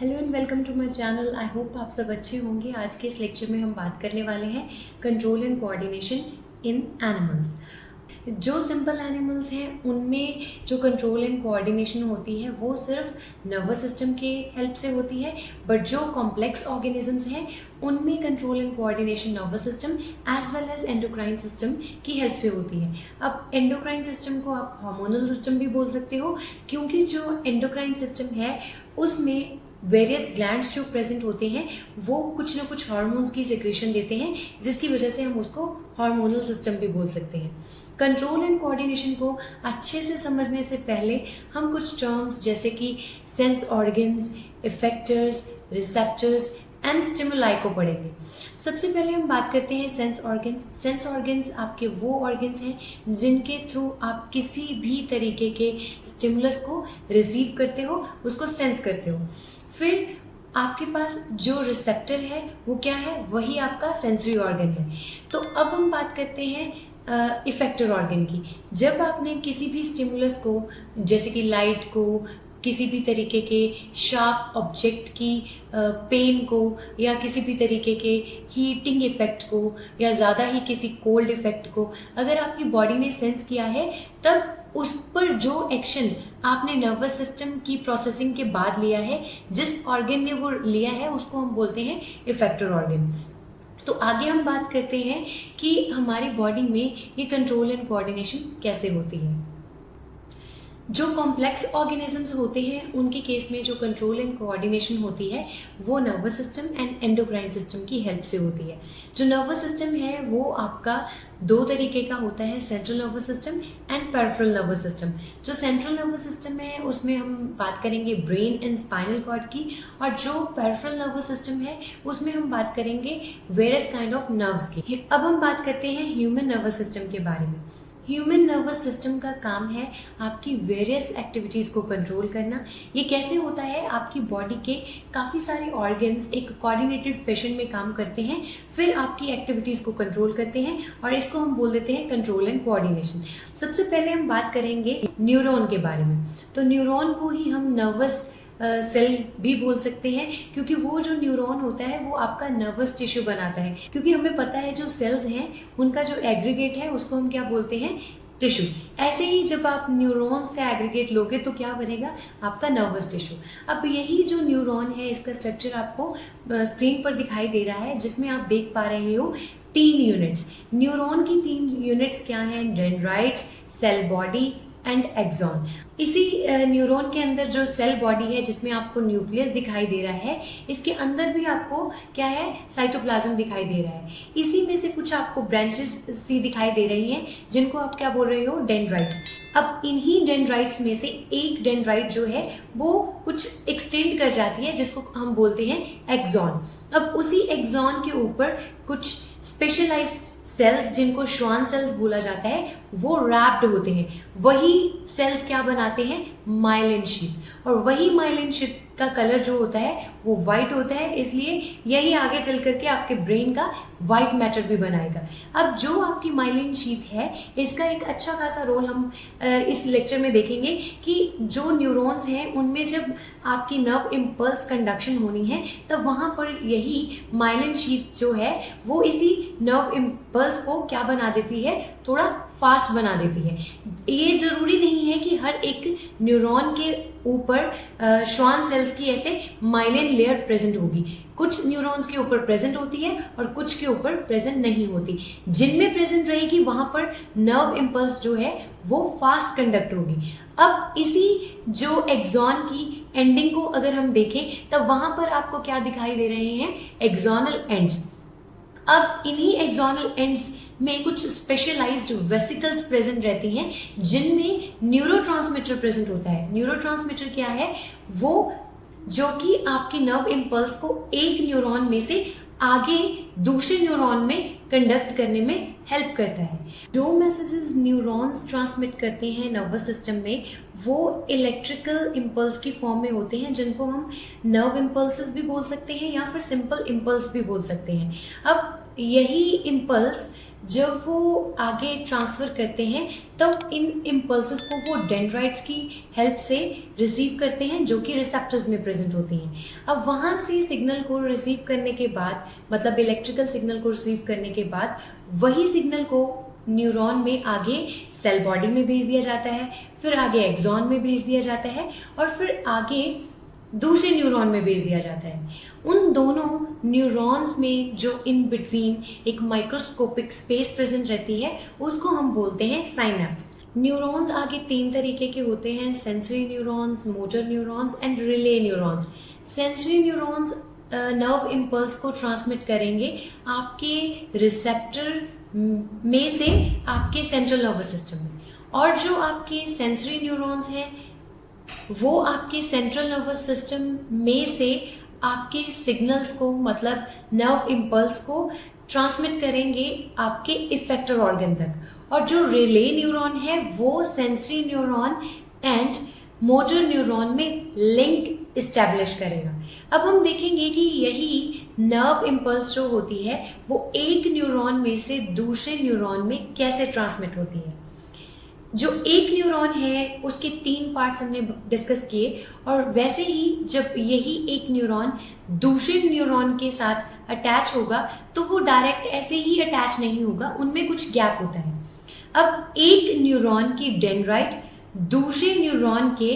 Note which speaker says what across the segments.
Speaker 1: Hello and welcome to my channel. I hope आप सब अच्छे होंगे। आज के इस लेक्चर में हम बात करने वाले हैं control and coordination in animals. जो सिंपल एनिमल्स हैं उनमें जो कंट्रोल एंड कोऑर्डिनेशन होती है वो सिर्फ नर्वस सिस्टम के हेल्प से होती है, बट जो कॉम्प्लेक्स ऑर्गेनिजम्स हैं उनमें control and coordination nervous system as well as endocrine system की हेल्प से होती है। अब एंडोक्राइन सिस्टम को आप हार्मोनल सिस्टम भी बोल सकते हो, क्योंकि जो एंडोक्राइन सिस्टम है उसमें वेरियस ग्लैंड्स जो प्रेजेंट होते हैं वो कुछ ना कुछ हार्मोन्स की सिक्रेशन देते हैं, जिसकी वजह से हम उसको हार्मोनल सिस्टम भी बोल सकते हैं। कंट्रोल एंड कोऑर्डिनेशन को अच्छे से समझने से पहले हम कुछ टर्म्स जैसे कि sense organs, effectors, receptors and stimuli को पढ़ेंगे। सबसे पहले हम बात करते हैं सेंस ऑर्गन्स। सेंस ऑर्गन्स आपके वो ऑर्गन्स हैं जिनके थ्रू आप किसी भी तरीके के स्टिमुलस को रिसीव करते हो, उसको सेंस करते हो। फिर आपके पास जो रिसेप्टर है वो क्या है, वही आपका सेंसरी ऑर्गन है। तो अब हम बात करते हैं इफेक्टर ऑर्गन की। जब आपने किसी भी स्टिमुलस को, जैसे कि लाइट को, किसी भी तरीके के शार्प ऑब्जेक्ट की पेन को, या किसी भी तरीके के हीटिंग इफेक्ट को, या ज़्यादा ही किसी कोल्ड इफेक्ट को अगर आपकी बॉडी ने सेंस किया है, तब उस पर जो एक्शन आपने नर्वस सिस्टम की प्रोसेसिंग के बाद लिया है, जिस ऑर्गन ने वो लिया है, उसको हम बोलते हैं इफेक्टर ऑर्गन। तो आगे हम बात करते हैं कि हमारी बॉडी में ये कंट्रोल एंड कोऑर्डिनेशन कैसे होती है। जो कॉम्प्लेक्स ऑर्गेनिजम्स होते हैं उनके केस में जो कंट्रोल एंड कोऑर्डिनेशन होती है वो nervous system and endocrine system की हेल्प से होती है। जो नर्वस सिस्टम है वो आपका दो तरीके का होता है, central nervous system and peripheral nervous system. जो सेंट्रल नर्वस सिस्टम है उसमें हम बात करेंगे ब्रेन एंड स्पाइनल कॉर्ड की, और जो पेरिफेरल नर्वस सिस्टम है उसमें हम बात करेंगे वेरियस काइंड ऑफ नर्व्स की। अब हम बात करते हैं ह्यूमन नर्वस सिस्टम के बारे में। ह्यूमन नर्वस सिस्टम का काम है आपकी वेरियस एक्टिविटीज़ को कंट्रोल करना। ये कैसे होता है, आपकी बॉडी के काफ़ी सारे ऑर्गन्स एक कोऑर्डिनेटेड फैशन में काम करते हैं, फिर आपकी एक्टिविटीज़ को कंट्रोल करते हैं, और इसको हम बोल देते हैं कंट्रोल एंड कोऑर्डिनेशन। सबसे पहले हम बात करेंगे न्यूरॉन के बारे में। तो न्यूरॉन को ही हम नर्वस सेल भी बोल सकते हैं, क्योंकि वो जो न्यूरॉन होता है वो आपका नर्वस टिश्यू बनाता है। क्योंकि हमें पता है जो सेल्स हैं उनका जो एग्रीगेट है उसको हम क्या बोलते हैं, टिश्यू। ऐसे ही जब आप न्यूरॉन्स का एग्रीगेट लोगे तो क्या बनेगा, आपका नर्वस टिश्यू। अब यही जो न्यूरॉन है इसका स्ट्रक्चर आपको स्क्रीन पर दिखाई दे रहा है, जिसमें आप देख पा रहे हो 3 यूनिट्स। न्यूरॉन की 3 यूनिट्स क्या हैं, dendrites, cell body and axon. इसी न्यूरॉन के अंदर जो सेल बॉडी है जिसमें आपको न्यूक्लियस दिखाई दे रहा है, इसके अंदर भी आपको क्या है, साइटोप्लाज्म दिखाई दे रहा है। इसी में से कुछ आपको ब्रांचेस सी दिखाई दे रही हैं, जिनको आप क्या बोल रहे हो, डेंड्राइट्स। अब इन्हीं डेंड्राइट्स में से एक डेंड्राइट जो है वो कुछ एक्सटेंड कर जाती है, जिसको हम बोलते हैं एक्सॉन। अब उसी एक्सॉन के ऊपर कुछ स्पेशलाइज्ड सेल्स, जिनको श्वान सेल्स बोला जाता है, वो रैप्ड होते हैं। वही सेल्स क्या बनाते हैं, माइलिन शीथ। और वही माइलिन शीथ का कलर जो होता है वो वाइट होता है, इसलिए यही आगे चल करके आपके ब्रेन का वाइट मैटर भी बनाएगा। अब जो आपकी माइलिन शीथ है इसका एक अच्छा खासा रोल हम इस लेक्चर में देखेंगे कि जो न्यूरॉन्स हैं उनमें जब आपकी नर्व इम्पल्स कंडक्शन होनी है, तब वहाँ पर यही माइलिन शीथ जो है वो इसी नर्व इम्पल्स को क्या बना देती है, थोड़ा फास्ट बना देती है। ये ज़रूरी नहीं है कि हर एक न्यूरॉन के ऊपर श्वान सेल्स की ऐसे माइलिन लेयर प्रेजेंट होगी। कुछ न्यूरॉन्स के ऊपर प्रेजेंट होती है और कुछ के ऊपर प्रेजेंट नहीं होती। जिनमें प्रेजेंट रहेगी वहाँ पर नर्व इम्पल्स जो है वो फास्ट कंडक्ट होगी। अब इसी जो एक्सॉन की एंडिंग को अगर हम देखें, तब वहाँ पर आपको क्या दिखाई दे रहे हैं, एक्सॉनल एंड्स। अब इन्हीं एक्सॉनल एंड्स में कुछ स्पेशलाइज्ड वेसिकल्स प्रेजेंट रहती हैं, जिनमें न्यूरोट्रांसमीटर प्रेजेंट होता है। न्यूरोट्रांसमीटर क्या है, वो जो कि आपकी नर्व इम्पल्स को एक न्यूरॉन में से आगे दूसरे न्यूरॉन में कंडक्ट करने में हेल्प करता है। जो मैसेजेस न्यूरॉन्स ट्रांसमिट करते हैं नर्वस सिस्टम में, वो इलेक्ट्रिकल इम्पल्स की फॉर्म में होते हैं, जिनको हम नर्व इम्पल्सेस भी बोल सकते हैं या फिर सिंपल इम्पल्स भी बोल सकते हैं। अब यही इम्पल्स जब वो आगे ट्रांसफ़र करते हैं तब इन इम्पल्सेस को वो डेंड्राइट्स की हेल्प से रिसीव करते हैं, जो कि रिसेप्टर्स में प्रेजेंट होती हैं। अब वहाँ से सिग्नल को रिसीव करने के बाद, मतलब इलेक्ट्रिकल सिग्नल को रिसीव करने के बाद, वही सिग्नल को न्यूरॉन में आगे सेल बॉडी में भेज दिया जाता है, फिर आगे एक्सॉन में भेज दिया जाता है और फिर आगे दूसरे न्यूरॉन में भेज दिया जाता है। उन दोनों न्यूरॉन्स में जो इन बिटवीन एक माइक्रोस्कोपिक स्पेस प्रेजेंट रहती है उसको हम बोलते हैं साइनैप्स। न्यूरॉन्स आगे 3 तरीके के होते हैं, sensory neurons, motor neurons and relay neurons. Sensory neurons nerve impulse को ट्रांसमिट करेंगे आपके रिसेप्टर में से आपके सेंट्रल नर्वस सिस्टम में, और जो आपके सेंसरी न्यूरॉन्स हैं वो आपके सेंट्रल नर्वस सिस्टम में से आपके सिग्नल्स को, मतलब नर्व इम्पल्स को ट्रांसमिट करेंगे आपके इफेक्टर ऑर्गन तक। और जो रिले न्यूरॉन है वो sensory neuron and motor neuron में लिंक इस्टेब्लिश करेगा। अब हम देखेंगे कि यही नर्व इम्पल्स जो होती है वो एक न्यूरॉन में से दूसरे न्यूरॉन में कैसे ट्रांसमिट होती है। जो एक न्यूरॉन है उसके 3 पार्ट्स हमने डिस्कस किए, और वैसे ही जब यही एक न्यूरॉन दूसरे न्यूरॉन के साथ अटैच होगा तो वो डायरेक्ट ऐसे ही अटैच नहीं होगा, उनमें कुछ गैप होता है। अब एक न्यूरॉन की डेंड्राइट दूसरे न्यूरॉन के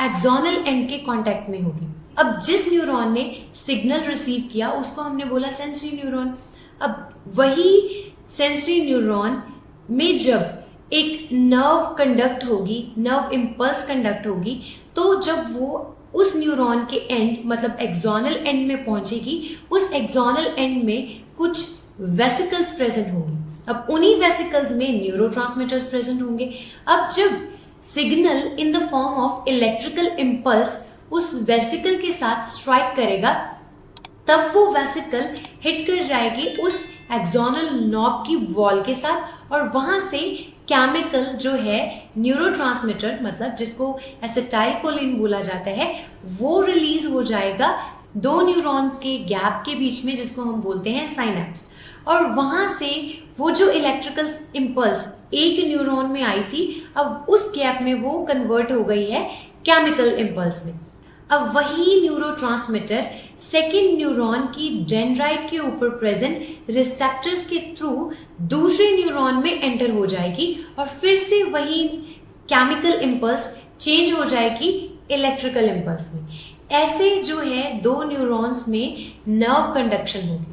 Speaker 1: एक्सोनल एंड के कांटेक्ट में होगी। अब जिस न्यूरॉन ने सिग्नल रिसीव किया उसको हमने बोला सेंसरी न्यूरॉन। अब वही सेंसरी न्यूरॉन में जब एक नर्व कंडक्ट होगी, नर्व इम्पल्स कंडक्ट होगी, तो जब वो उस न्यूरॉन के एंड, मतलब एक्सोनल एंड में पहुंचेगी, उस एक्सोनल एंड में कुछ वेसिकल्स प्रेजेंट होंगी। अब उन्हीं वेसिकल्स में न्यूरोट्रांसमीटर्स प्रेजेंट होंगे। अब जब signal in the form of electrical impulse उस वेसिकल के साथ स्ट्राइक करेगा, तब वो वेसिकल हिट कर जाएगी उस एक्सोनल नॉब की वॉल के साथ, और वहां से केमिकल जो है न्यूरोट्रांसमीटर, मतलब जिसको एसिटाइलकोलिन बोला जाता है, वो रिलीज हो जाएगा 2 न्यूरॉन्स के गैप के बीच में, जिसको हम बोलते हैं साइनैप्स। और वहां से वो जो इलेक्ट्रिकल इम्पल्स एक न्यूरॉन में आई थी, अब उस गैप में वो कन्वर्ट हो गई है केमिकल इम्पल्स में। अब वही न्यूरोट्रांसमीटर सेकेंड न्यूरॉन की डेंड्राइट के ऊपर प्रेजेंट रिसेप्टर्स के थ्रू दूसरे न्यूरॉन में एंटर हो जाएगी, और फिर से वही केमिकल इम्पल्स चेंज हो जाएगी इलेक्ट्रिकल इम्पल्स में। ऐसे जो है 2 न्यूरॉन्स में नर्व कंडक्शन होगी।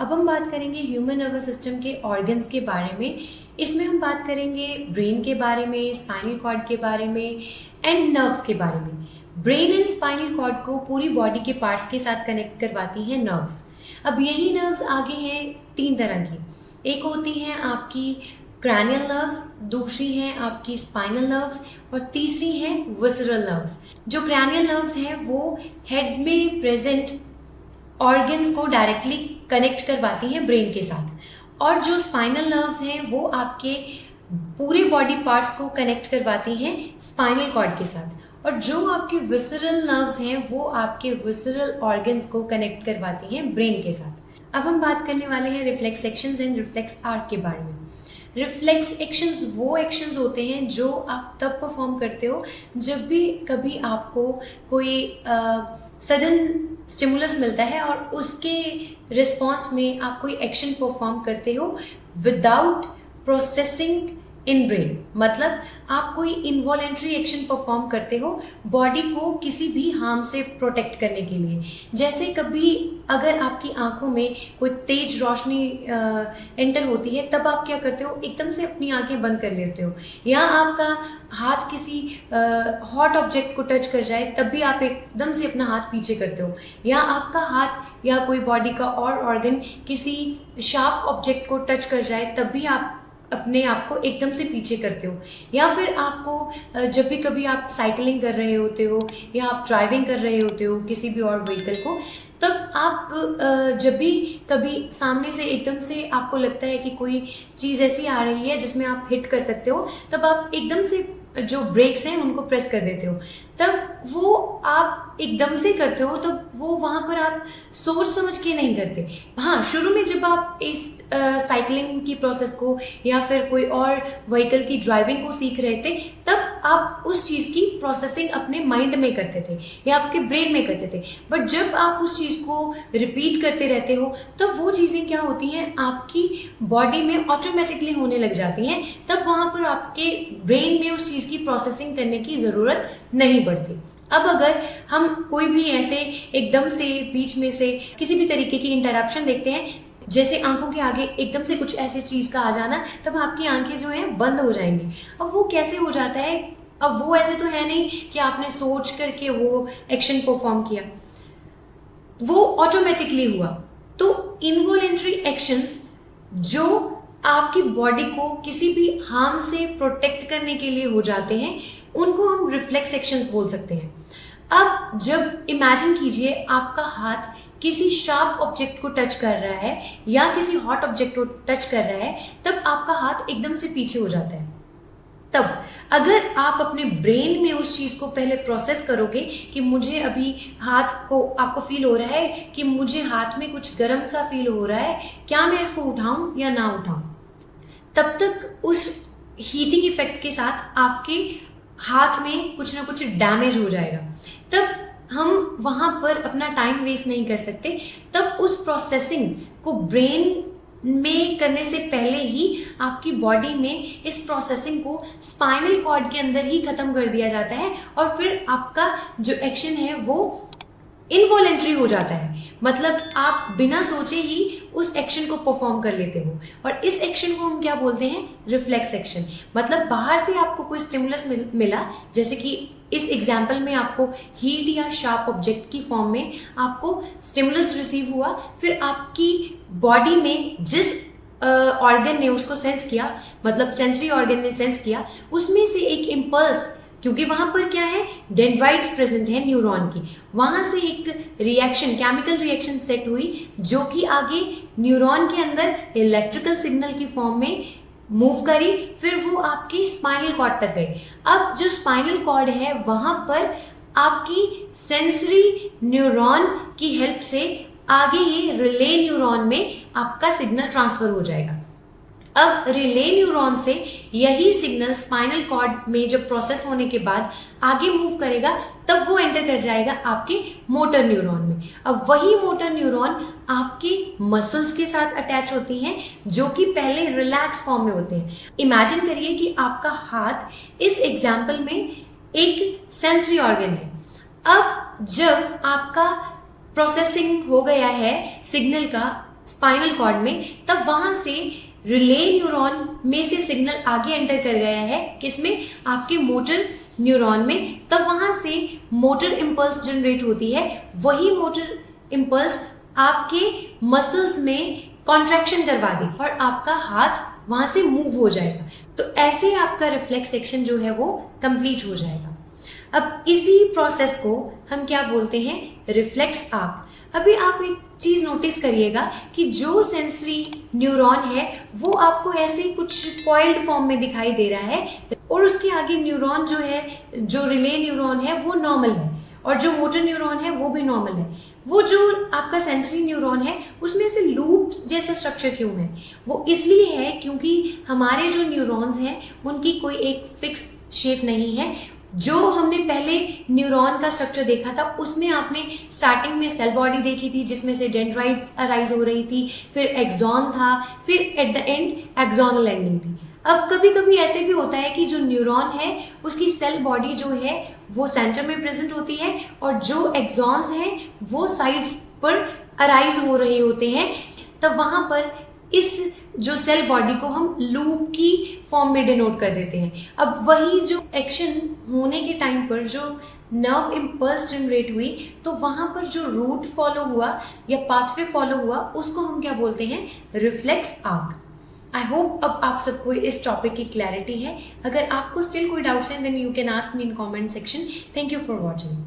Speaker 1: अब हम बात करेंगे ह्यूमन नर्वस सिस्टम के ऑर्गन्स के बारे में। इसमें हम बात करेंगे ब्रेन के बारे में, स्पाइनल कॉर्ड के बारे में एंड नर्व्स के बारे में। ब्रेन एंड स्पाइनल कॉर्ड को पूरी बॉडी के पार्ट्स के साथ कनेक्ट करवाती हैं नर्व्स। अब यही नर्व्स आगे हैं 3 तरह की। एक होती हैं आपकी क्रैनियल नर्व्स, दूसरी हैं आपकी स्पाइनल नर्व्स, और तीसरी हैं विसरल नर्व्स। जो क्रैनियल नर्व्स हैं वो हेड में प्रेजेंट ऑर्गन्स को डायरेक्टली कनेक्ट करवाती हैं ब्रेन के साथ, और जो स्पाइनल नर्व्स हैं वो आपके पूरे बॉडी पार्ट्स को कनेक्ट करवाती हैं स्पाइनल कॉर्ड के साथ, और जो आपके विसरल नर्व्स हैं वो आपके विसरल ऑर्गन्स को कनेक्ट करवाती हैं ब्रेन के साथ। अब हम बात करने वाले हैं reflex actions and reflex art के बारे में। रिफ्लेक्स एक्शंस वो एक्शंस होते हैं जो आप तब परफॉर्म करते हो जब भी कभी आपको कोई सडन स्टिमुलस मिलता है और उसके रिस्पॉन्स में आप कोई एक्शन परफॉर्म करते हो विदाउट प्रोसेसिंग इन ब्रेन। मतलब आप कोई इनवॉलेंट्री एक्शन परफॉर्म करते हो बॉडी को किसी भी हार्म से प्रोटेक्ट करने के लिए। जैसे कभी अगर आपकी आंखों में कोई तेज रोशनी एंटर होती है, तब आप क्या करते हो, एकदम से अपनी आंखें बंद कर लेते हो, या आपका हाथ किसी हॉट ऑब्जेक्ट को टच कर जाए तब भी आप एकदम से अपना हाथ पीछे करते हो, या आपका हाथ या कोई बॉडी का और ऑर्गन किसी शार्प ऑब्जेक्ट को टच कर जाए तब भी आप अपने आप को एकदम से पीछे करते हो। या फिर आपको जब भी कभी आप साइकिलिंग कर रहे होते हो या आप ड्राइविंग कर रहे होते हो किसी भी और व्हीकल को, तब आप जब भी कभी सामने से एकदम से आपको लगता है कि कोई चीज़ ऐसी आ रही है जिसमें आप हिट कर सकते हो, तब आप एकदम से जो ब्रेक्स हैं उनको प्रेस कर देते हो, तब वो आप एकदम से करते हो, तब वो वहाँ पर आप सोच समझ के नहीं करते। हाँ, शुरू में जब आप इस साइकिलिंग की प्रोसेस को या फिर कोई और व्हीकल की ड्राइविंग को सीख रहे थे, तब आप उस चीज़ की प्रोसेसिंग अपने माइंड में करते थे या आपके ब्रेन में करते थे। बट जब आप उस चीज़ को रिपीट करते रहते हो, तब वो चीज़ें क्या होती हैं, आपकी बॉडी में ऑटोमेटिकली होने लग जाती हैं। तब वहाँ पर आपके ब्रेन में उस चीज़ की प्रोसेसिंग करने की ज़रूरत नहीं पड़ती। अब अगर हम कोई भी ऐसे एकदम से बीच में से किसी भी तरीके की इंटरप्शन देखते हैं, जैसे आंखों के आगे एकदम से कुछ ऐसे चीज़ का आ जाना, तब आपकी आंखें जो हैं बंद हो जाएंगी। अब वो कैसे हो जाता है? अब वो ऐसे तो है नहीं कि आपने सोच करके वो एक्शन परफॉर्म किया, वो ऑटोमेटिकली हुआ। तो इनवॉलेंट्री एक्शंस जो आपकी बॉडी को किसी भी हार्म से प्रोटेक्ट करने के लिए हो जाते हैं, उनको हम रिफ्लेक्स एक्शंस बोल सकते हैं। अब जब इमेजिन कीजिए आपका हाथ किसी शार्प ऑब्जेक्ट को टच कर रहा है या किसी हॉट ऑब्जेक्ट को टच कर रहा है, तब आपका हाथ एकदम से पीछे हो जाता है। तब अगर आप अपने ब्रेन में उस चीज़ को पहले प्रोसेस करोगे कि मुझे अभी हाथ को, आपको फील हो रहा है कि मुझे हाथ में कुछ गर्म सा फील हो रहा है, क्या मैं इसको उठाऊं या ना उठाऊं, तब तक उस हीटिंग इफेक्ट के साथ आपके हाथ में कुछ ना कुछ डैमेज हो जाएगा। तब हम वहाँ पर अपना टाइम वेस्ट नहीं कर सकते। तब उस प्रोसेसिंग को ब्रेन में करने से पहले ही आपकी बॉडी में इस प्रोसेसिंग को स्पाइनल कॉर्ड के अंदर ही खत्म कर दिया जाता है, और फिर आपका जो एक्शन है वो इनवॉलेंट्री हो जाता है। मतलब आप बिना सोचे ही उस एक्शन को परफॉर्म कर लेते हो, और इस एक्शन को हम क्या बोलते हैं? Reflex action. मतलब बाहर से आपको कोई स्टिमुलस मिला, जैसे कि इस एग्जाम्पल में आपको हीट या शार्प ऑब्जेक्ट की फॉर्म में आपको स्टिमुलस रिसीव हुआ, फिर आपकी बॉडी में जिस ऑर्गन ने उसको सेंस किया, मतलब सेंसरी ऑर्गन ने सेंस किया, उसमें से एक इम्पल्स, क्योंकि वहां पर क्या है, डेंड्राइट्स प्रेजेंट है न्यूरॉन की, वहां से एक रिएक्शन, केमिकल रिएक्शन सेट हुई, जो कि आगे न्यूरॉन के अंदर इलेक्ट्रिकल सिग्नल की फॉर्म में मूव करी, फिर वो आपके स्पाइनल कॉर्ड तक गई। अब जो स्पाइनल कॉर्ड है, वहां पर आपकी सेंसरी न्यूरॉन की हेल्प से आगे ये रिले न्यूरॉन में आपका सिग्नल ट्रांसफर हो जाएगा। अब रिले न्यूरॉन से यही सिग्नल स्पाइनल कॉर्ड में जब प्रोसेस होने के बाद आगे मूव करेगा, तब वो एंटर कर जाएगा आपके मोटर न्यूरॉन में। अब वही मोटर न्यूरॉन आपके मसल्स के साथ अटैच होती हैं, जो कि पहले रिलैक्स फॉर्म में होते हैं। इमेजिन करिए कि आपका हाथ इस एग्जाम्पल में एक सेंसरी ऑर्गन है। अब जब आपका प्रोसेसिंग हो गया है सिग्नल का स्पाइनल कॉर्ड में, तब वहां से रिले न्यूरॉन में से सिग्नल आगे एंटर कर गया है, किसमें? आपके मोटर न्यूरॉन में। तब वहां से मोटर इम्पल्स जनरेट होती है। वही मोटर इम्पल्स आपके मसल्स में कॉन्ट्रैक्शन करवा देगी और आपका हाथ वहां से मूव हो जाएगा। तो ऐसे आपका रिफ्लेक्स एक्शन जो है वो कंप्लीट हो जाएगा। अब इसी प्रोसेस को हम क्या बोलते हैं? Reflex arc. अभी आप एक चीज नोटिस करिएगा कि जो सेंसरी न्यूरॉन है वो आपको ऐसे कुछ कॉइल्ड फॉर्म में दिखाई दे रहा है, और उसके आगे न्यूरॉन जो है, जो रिले न्यूरॉन है, वो नॉर्मल है, और जो मोटर न्यूरॉन है वो भी नॉर्मल है। वो जो आपका सेंसरी न्यूरॉन है उसमें से लूप जैसा स्ट्रक्चर क्यों है? वो इसलिए है क्योंकि हमारे जो न्यूरॉन्स हैं उनकी कोई एक फिक्स शेप नहीं है। जो हमने पहले न्यूरॉन का स्ट्रक्चर देखा था उसमें आपने स्टार्टिंग में सेल बॉडी देखी थी, जिसमें से डेंड्राइट्स अराइज हो रही थी, फिर एक्सॉन था, फिर एट द एंड एक्सॉनल एंडिंग थी। अब कभी कभी ऐसे भी होता है कि जो न्यूरॉन है उसकी सेल बॉडी जो है वो सेंटर में प्रेजेंट होती है, और जो एक्सॉन्स हैं वो साइड्स पर अराइज हो रहे होते हैं। तब वहां पर इस जो सेल बॉडी को हम लूप की फॉर्म में डिनोट कर देते हैं। अब वही जो एक्शन होने के टाइम पर जो नर्व इम्पल्स जनरेट हुई, तो वहां पर जो रूट फॉलो हुआ या पाथवे फॉलो हुआ, उसको हम क्या बोलते हैं? Reflex arc. आई होप अब आप सबको इस टॉपिक की क्लैरिटी है। अगर आपको स्टिल कोई डाउट्स हैं, then you can ask me in comment section. Thank you for watching.